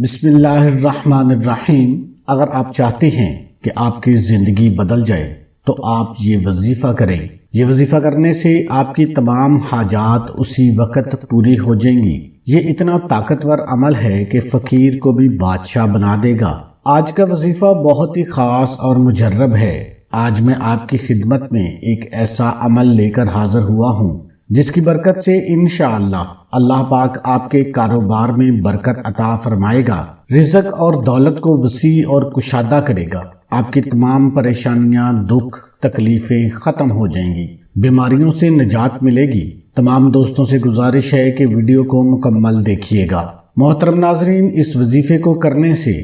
بسم اللہ الرحمن الرحیم۔ اگر آپ چاہتے ہیں کہ آپ کی زندگی بدل جائے تو آپ یہ وظیفہ کریں۔ یہ وظیفہ کرنے سے آپ کی تمام حاجات اسی وقت پوری ہو جائیں گی۔ یہ اتنا طاقتور عمل ہے کہ فقیر کو بھی بادشاہ بنا دے گا۔ آج کا وظیفہ بہت ہی خاص اور مجرب ہے۔ آج میں آپ کی خدمت میں ایک ایسا عمل لے کر حاضر ہوا ہوں جس کی برکت سے انشاءاللہ اللہ پاک آپ کے کاروبار میں برکت عطا فرمائے گا، رزق اور دولت کو وسیع اور کشادہ کرے گا۔ آپ کی تمام پریشانیاں، دکھ، تکلیفیں ختم ہو جائیں گی، بیماریوں سے نجات ملے گی۔ تمام دوستوں سے گزارش ہے کہ ویڈیو کو مکمل دیکھیے گا۔ محترم ناظرین، اس وظیفے کو کرنے سے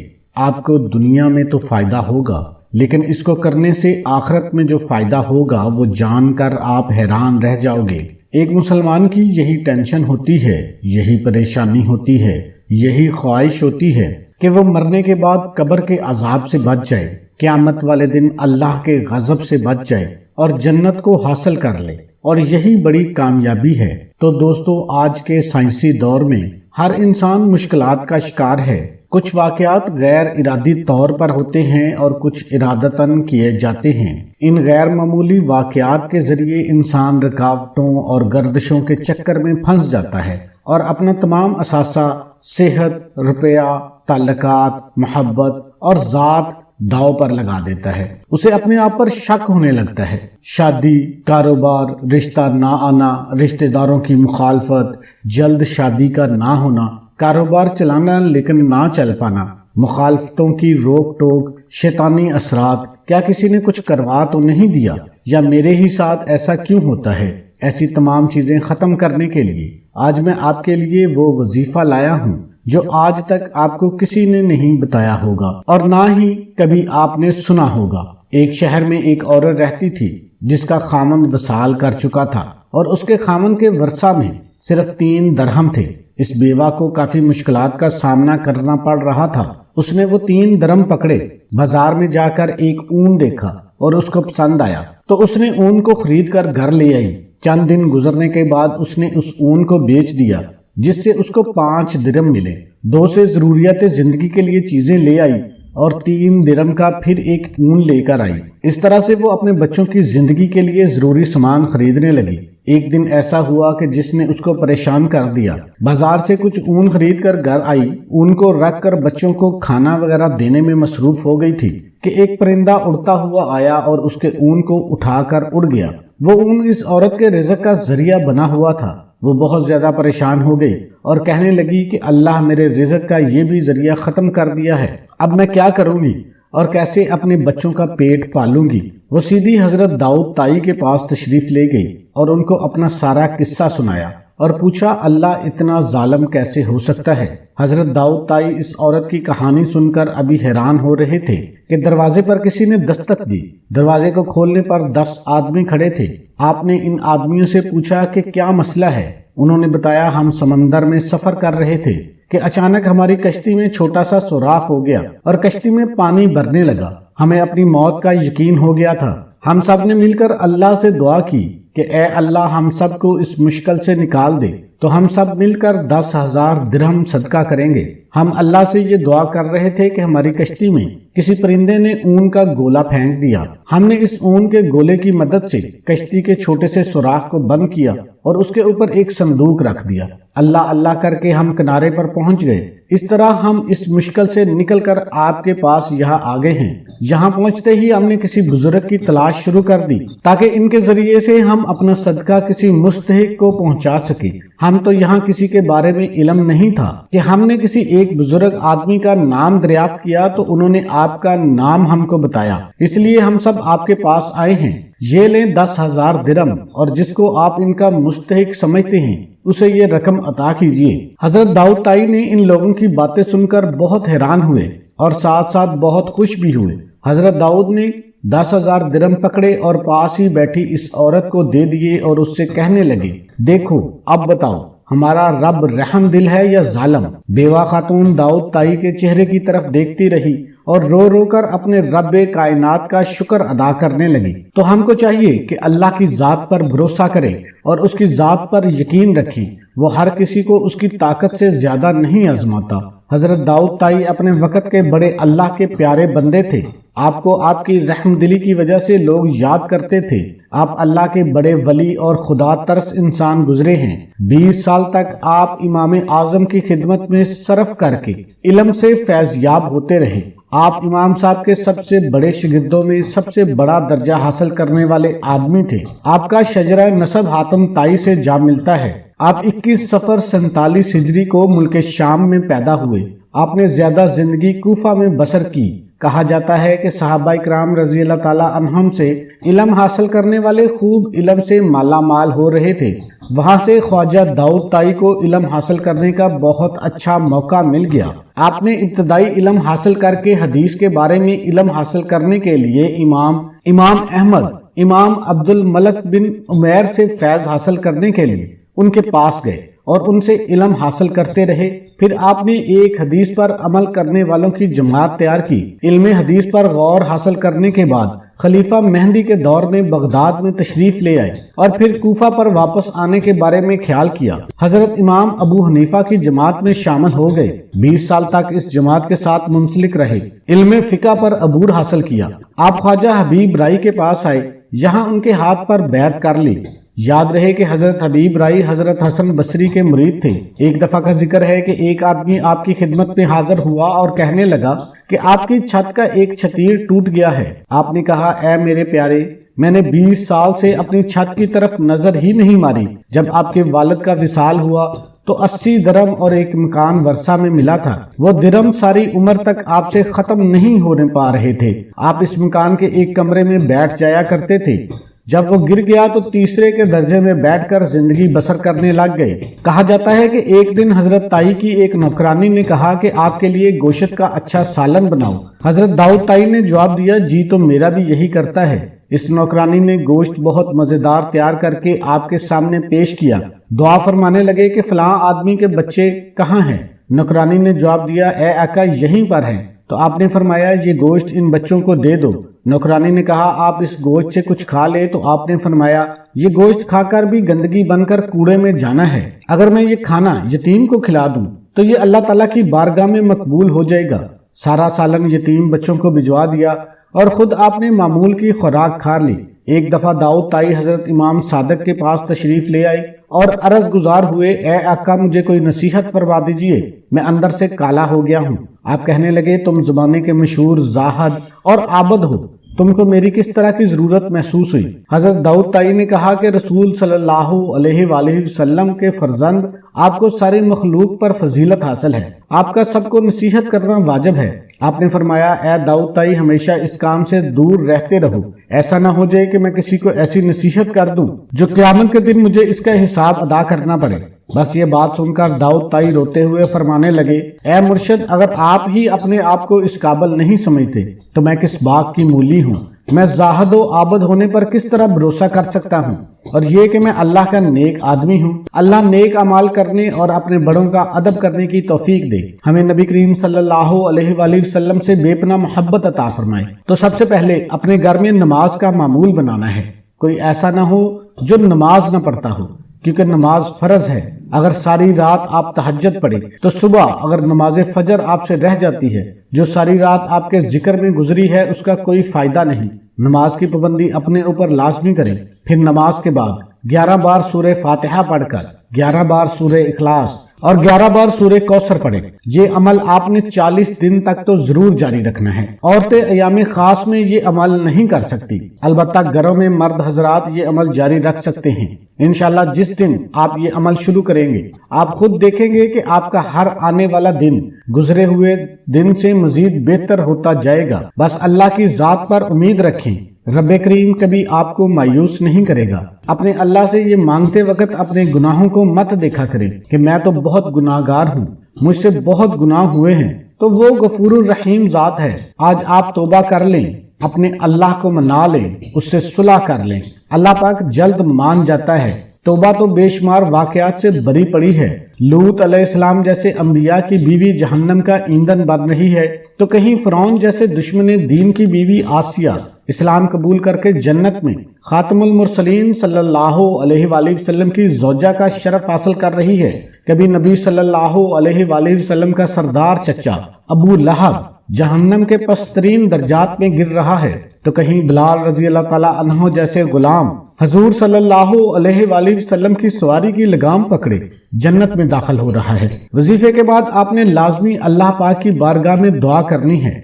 آپ کو دنیا میں تو فائدہ ہوگا، لیکن اس کو کرنے سے آخرت میں جو فائدہ ہوگا وہ جان کر آپ حیران رہ جاؤ گے۔ ایک مسلمان کی یہی ٹینشن ہوتی ہے، یہی پریشانی ہوتی ہے، یہی خواہش ہوتی ہے کہ وہ مرنے کے بعد قبر کے عذاب سے بچ جائے، قیامت والے دن اللہ کے غضب سے بچ جائے اور جنت کو حاصل کر لے، اور یہی بڑی کامیابی ہے۔ تو دوستو، آج کے سائنسی دور میں ہر انسان مشکلات کا شکار ہے۔ کچھ واقعات غیر ارادی طور پر ہوتے ہیں اور کچھ ارادتاً کیے جاتے ہیں۔ ان غیر معمولی واقعات کے ذریعے انسان رکاوٹوں اور گردشوں کے چکر میں پھنس جاتا ہے اور اپنا تمام اثاثہ، صحت، روپیہ، تعلقات، محبت اور ذات داؤ پر لگا دیتا ہے۔ اسے اپنے آپ پر شک ہونے لگتا ہے۔ شادی، کاروبار، رشتہ نہ آنا، رشتہ داروں کی مخالفت، جلد شادی کا نہ ہونا، کاروبار چلانا لیکن نہ چل پانا، مخالفتوں کی روک ٹوک، شیطانی اثرات، کیا کسی نے کچھ کروا تو نہیں دیا، یا میرے ہی ساتھ ایسا کیوں ہوتا ہے؟ ایسی تمام چیزیں ختم کرنے کے لیے آج میں آپ کے لیے وہ وظیفہ لایا ہوں جو آج تک آپ کو کسی نے نہیں بتایا ہوگا اور نہ ہی کبھی آپ نے سنا ہوگا۔ ایک شہر میں ایک عورت رہتی تھی جس کا خامند وصال کر چکا تھا اور اس کے خامند کے ورثہ میں صرف 3 درہم تھے۔ اس بیوہ کو کافی مشکلات کا سامنا کرنا پڑ رہا تھا۔ اس نے وہ 3 درہم پکڑے، بازار میں جا کر ایک اون دیکھا اور اس کو پسند آیا تو اس نے اون کو خرید کر گھر لے آئی۔ چند دن گزرنے کے بعد اس نے اس اون کو بیچ دیا جس سے اس کو 5 درہم ملے۔ 2 سے ضروریات زندگی کے لیے چیزیں لے آئی اور 3 درہم کا پھر ایک اون لے کر آئی۔ اس طرح سے وہ اپنے بچوں کی زندگی کے لیے ضروری سامان خریدنے لگی۔ ایک دن ایسا ہوا کہ جس نے اس کو پریشان کر دیا۔ بازار سے کچھ اون خرید کر گھر آئی، اون کو رکھ کر بچوں کو کھانا وغیرہ دینے میں مصروف ہو گئی تھی کہ ایک پرندہ اڑتا ہوا آیا اور اس کے اون کو اٹھا کر اڑ گیا۔ وہ اون اس عورت کے رزق کا ذریعہ بنا ہوا تھا۔ وہ بہت زیادہ پریشان ہو گئی اور کہنے لگی کہ اللہ میرے رزق کا یہ بھی ذریعہ ختم کر دیا ہے، اب میں کیا کروں گی اور کیسے اپنے بچوں کا پیٹ پالوں گی؟ وہ سیدھی حضرت داؤد طائی کے پاس تشریف لے گئی اور ان کو اپنا سارا قصہ سنایا اور پوچھا اللہ اتنا ظالم کیسے ہو سکتا ہے؟ حضرت داؤد طائی اس عورت کی کہانی سن کر ابھی حیران ہو رہے تھے کہ دروازے پر کسی نے دستک دی۔ دروازے کو کھولنے پر 10 آدمی کھڑے تھے۔ آپ نے ان آدمیوں سے پوچھا کہ کیا مسئلہ ہے؟ انہوں نے بتایا ہم سمندر میں سفر کر رہے تھے کہ اچانک ہماری کشتی میں چھوٹا سا سوراخ ہو گیا اور کشتی میں پانی بھرنے لگا۔ ہمیں اپنی موت کا یقین ہو گیا تھا۔ ہم سب نے مل کر اللہ سے دعا کی کہ اے اللہ ہم سب کو اس مشکل سے نکال دے، تو ہم سب مل کر 10,000 درہم صدقہ کریں گے۔ ہم اللہ سے یہ دعا کر رہے تھے کہ ہماری کشتی میں کسی پرندے نے اون کا گولا پھینک دیا۔ ہم نے اس اون کے گولے کی مدد سے کشتی کے چھوٹے سے سوراخ کو بند کیا اور اس کے اوپر ایک صندوق رکھ دیا۔ اللہ اللہ کر کے ہم کنارے پر پہنچ گئے۔ اس طرح ہم اس مشکل سے نکل کر آپ کے پاس یہاں آ گئے ہیں۔ یہاں پہنچتے ہی ہم نے کسی بزرگ کی تلاش شروع کر دی تاکہ ان کے ذریعے سے ہم اپنا صدقہ کسی مستحق کو پہنچا سکیں۔ ہم تو یہاں کسی کے بارے میں علم نہیں تھا کہ ہم نے کسی ایک بزرگ آدمی کا نام دریافت کیا تو انہوں نے آپ کا نام ہم کو بتایا، اس لیے ہم سب آپ کے پاس آئے ہیں۔ یہ لیں 10,000 درہم اور جس کو آپ ان کا مستحق سمجھتے ہیں اسے یہ رقم عطا کیجیے۔ حضرت داؤد طائی نے ان لوگوں کی باتیں سن کر بہت حیران ہوئے اور ساتھ ساتھ بہت خوش بھی ہوئے۔ حضرت داؤد نے 10,000 درہم پکڑے اور پاس ہی بیٹھی اس عورت کو دے دیے اور اس سے کہنے لگے دیکھو اب بتاؤ ہمارا رب رحم دل ہے یا ظالم؟ بیوہ خاتون داؤد طائی کے چہرے کی طرف دیکھتی رہی اور رو رو کر اپنے رب کائنات کا شکر ادا کرنے لگی۔ تو ہم کو چاہیے کہ اللہ کی ذات پر بھروسہ کرے اور اس کی ذات پر یقین رکھیں۔ وہ ہر کسی کو اس کی طاقت سے زیادہ نہیں آزماتا۔ حضرت داؤد طائی اپنے وقت کے بڑے اللہ کے پیارے بندے تھے۔ آپ کو آپ کی رحم دلی کی وجہ سے لوگ یاد کرتے تھے۔ آپ اللہ کے بڑے ولی اور خدا ترس انسان گزرے ہیں۔ 20 سال تک آپ امام اعظم کی خدمت میں صرف کر کے علم سے فیض یاب ہوتے رہے۔ آپ امام صاحب کے سب سے بڑے شاگردوں میں سب سے بڑا درجہ حاصل کرنے والے آدمی تھے۔ آپ کا شجرہ نسب حاتم طائی سے جا ملتا ہے۔ آپ 21 صفر 47 ہجری کو ملک شام میں پیدا ہوئے۔ آپ نے زیادہ زندگی کوفہ میں بسر کی۔ کہا جاتا ہے کہ صحابہ کرام رضی اللہ تعالیٰ عنہم سے علم حاصل کرنے والے خوب علم سے مالا مال ہو رہے تھے۔ وہاں سے خواجہ داؤد طائی کو علم حاصل کرنے کا بہت اچھا موقع مل گیا۔ آپ نے ابتدائی علم حاصل کر کے حدیث کے بارے میں علم حاصل کرنے کے لیے امام احمد، امام عبد الملک بن عمیر سے فیض حاصل کرنے کے لیے ان کے پاس گئے اور ان سے علم حاصل کرتے رہے۔ پھر آپ نے ایک حدیث پر عمل کرنے والوں کی جماعت تیار کی۔ علم حدیث پر غور حاصل کرنے کے بعد خلیفہ مہدی کے دور میں بغداد میں تشریف لے آئے اور پھر کوفہ پر واپس آنے کے بارے میں خیال کیا۔ حضرت امام ابو حنیفہ کی جماعت میں شامل ہو گئے۔ 20 سال تک اس جماعت کے ساتھ منسلک رہے۔ علم فقہ پر عبور حاصل کیا۔ آپ خواجہ حبیب رائی کے پاس آئے، یہاں ان کے ہاتھ پر بیعت کر لی۔ یاد رہے کہ حضرت حبیب رائی حضرت حسن بصری کے مرید تھے۔ ایک دفعہ کا ذکر ہے کہ ایک آدمی آپ کی خدمت میں حاضر ہوا اور کہنے لگا کہ آپ کی چھت کا ایک چھتیر ٹوٹ گیا ہے۔ آپ نے کہا، اے میرے پیارے، میں نے 20 سال سے اپنی چھت کی طرف نظر ہی نہیں ماری۔ جب آپ کے والد کا وصال ہوا تو 80 درم اور ایک مکان ورثہ میں ملا تھا۔ وہ درم ساری عمر تک آپ سے ختم نہیں ہونے پا رہے تھے۔ آپ اس مکان کے ایک کمرے میں بیٹھ جایا کرتے تھے۔ جب وہ گر گیا تو تیسرے کے درجے میں بیٹھ کر زندگی بسر کرنے لگ گئے۔ کہا جاتا ہے کہ ایک دن حضرت طائی کی ایک نوکرانی نے کہا کہ آپ کے لیے گوشت کا اچھا سالن بناؤ۔ حضرت داؤد طائی نے جواب دیا، جی تو میرا بھی یہی کرتا ہے۔ اس نوکرانی نے گوشت بہت مزیدار تیار کر کے آپ کے سامنے پیش کیا۔ دعا فرمانے لگے کہ فلاں آدمی کے بچے کہاں ہیں؟ نوکرانی نے جواب دیا، اے آقا یہیں پر ہیں۔ تو آپ نے فرمایا، یہ گوشت ان بچوں کو دے دو۔ نوکرانی نے کہا، آپ اس گوشت سے کچھ کھا لے۔ تو آپ نے فرمایا، یہ گوشت کھا کر بھی گندگی بن کر کوڑے میں جانا ہے۔ اگر میں یہ کھانا یتیم کو کھلا دوں تو یہ اللہ تعالیٰ کی بارگاہ میں مقبول ہو جائے گا۔ سارا سالن یتیم بچوں کو بھجوا دیا اور خود آپ نے معمول کی خوراک کھا لی۔ ایک دفعہ داؤد طائی حضرت امام صادق کے پاس تشریف لے آئے اور عرض گزار ہوئے، اے آقا مجھے کوئی نصیحت فرما دیجئے، میں اندر سے کالا ہو گیا ہوں۔ آپ کہنے لگے، تم زمانے کے مشہور زاہد اور عابد ہو، تم کو میری کس طرح کی ضرورت محسوس ہوئی؟ حضرت داؤد طائی نے کہا کہ رسول صلی اللہ علیہ وآلہ وسلم کے فرزند آپ کو ساری مخلوق پر فضیلت حاصل ہے، آپ کا سب کو نصیحت کرنا واجب ہے۔ آپ نے فرمایا، اے داؤد طائی ہمیشہ اس کام سے دور رہتے رہو، ایسا نہ ہو جائے کہ میں کسی کو ایسی نصیحت کر دوں جو قیامت کے دن مجھے اس کا حساب ادا کرنا پڑے۔ بس یہ بات سن کر داؤد طائی روتے ہوئے فرمانے لگے، اے مرشد، اگر آپ ہی اپنے آپ کو اس قابل نہیں سمجھتے تو میں کس باغ کی مولی ہوں؟ میں زاہد و عابد ہونے پر کس طرح بھروسہ کر سکتا ہوں؟ اور یہ کہ میں اللہ کا نیک آدمی ہوں۔ اللہ نیک اعمال کرنے اور اپنے بڑوں کا ادب کرنے کی توفیق دے۔ ہمیں نبی کریم صلی اللہ علیہ وآلہ وسلم سے بے پناہ محبت عطا فرمائے۔ تو سب سے پہلے اپنے گھر میں نماز کا معمول بنانا ہے۔ کوئی ایسا نہ ہو جو نماز نہ پڑھتا ہو، کیونکہ نماز فرض ہے۔ اگر ساری رات آپ تہجد پڑھیں تو صبح اگر نماز فجر آپ سے رہ جاتی ہے، جو ساری رات آپ کے ذکر میں گزری ہے، اس کا کوئی فائدہ نہیں۔ نماز کی پابندی اپنے اوپر لازمی کریں۔ پھر نماز کے بعد 11 بار سورہ فاتحہ پڑھ کر 11 بار سورہ اخلاص اور 11 بار سورہ کوثر پڑھیں۔ یہ عمل آپ نے 40 دن تک تو ضرور جاری رکھنا ہے۔ عورتیں ایام خاص میں یہ عمل نہیں کر سکتی، البتہ گھروں میں مرد حضرات یہ عمل جاری رکھ سکتے ہیں۔ انشاءاللہ جس دن آپ یہ عمل شروع کریں گے، آپ خود دیکھیں گے کہ آپ کا ہر آنے والا دن گزرے ہوئے دن سے مزید بہتر ہوتا جائے گا۔ بس اللہ کی ذات پر امید رکھیں، رب کریم کبھی آپ کو مایوس نہیں کرے گا۔ اپنے اللہ سے یہ مانگتے وقت اپنے گناہوں کو مت دیکھا کریں کہ میں تو بہت گناہگار ہوں، مجھ سے بہت گناہ ہوئے ہیں، تو وہ غفور الرحیم ذات ہے۔ آج آپ توبہ کر لیں، اپنے اللہ کو منا لیں، اس سے صلح کر لیں، اللہ پاک جلد مان جاتا ہے۔ توبہ تو بے شمار واقعات سے بری پڑی ہے۔ لوط علیہ السلام جیسے انبیاء کی بیوی جہنم کا ایندھن بن رہی ہے، تو کہیں فرعون جیسے دشمن دین کی بیوی آسیہ اسلام قبول کر کے جنت میں خاتم المرسلین صلی اللہ علیہ وآلہ وسلم کی زوجہ کا شرف حاصل کر رہی ہے۔ کبھی نبی صلی اللہ علیہ وآلہ وسلم کا سردار چچا ابو لہب جہنم کے پسترین درجات میں گر رہا ہے، تو کہیں بلال رضی اللہ تعالیٰ عنہ جیسے غلام حضور صلی اللہ علیہ وآلہ وسلم کی سواری کی لگام پکڑے جنت میں داخل ہو رہا ہے۔ وظیفے کے بعد آپ نے لازمی اللہ پاک کی بارگاہ میں دعا کرنی ہے۔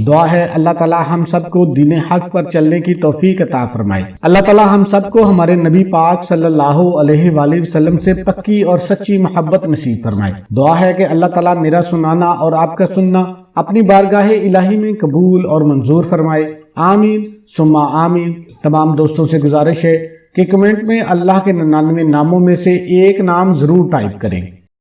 دعا ہے اللہ تعالیٰ ہم سب کو دین حق پر چلنے کی توفیق عطا فرمائے۔ اللہ تعالیٰ ہم سب کو ہمارے نبی پاک صلی اللہ علیہ وآلہ وسلم سے پکی اور سچی محبت نصیب فرمائے۔ دعا ہے کہ اللہ تعالیٰ میرا سنانا اور آپ کا سننا اپنی بارگاہ الہی میں قبول اور منظور فرمائے، آمین ثم آمین۔ تمام دوستوں سے گزارش ہے کہ کمنٹ میں اللہ کے 99 ناموں میں سے ایک نام ضرور ٹائپ کریں۔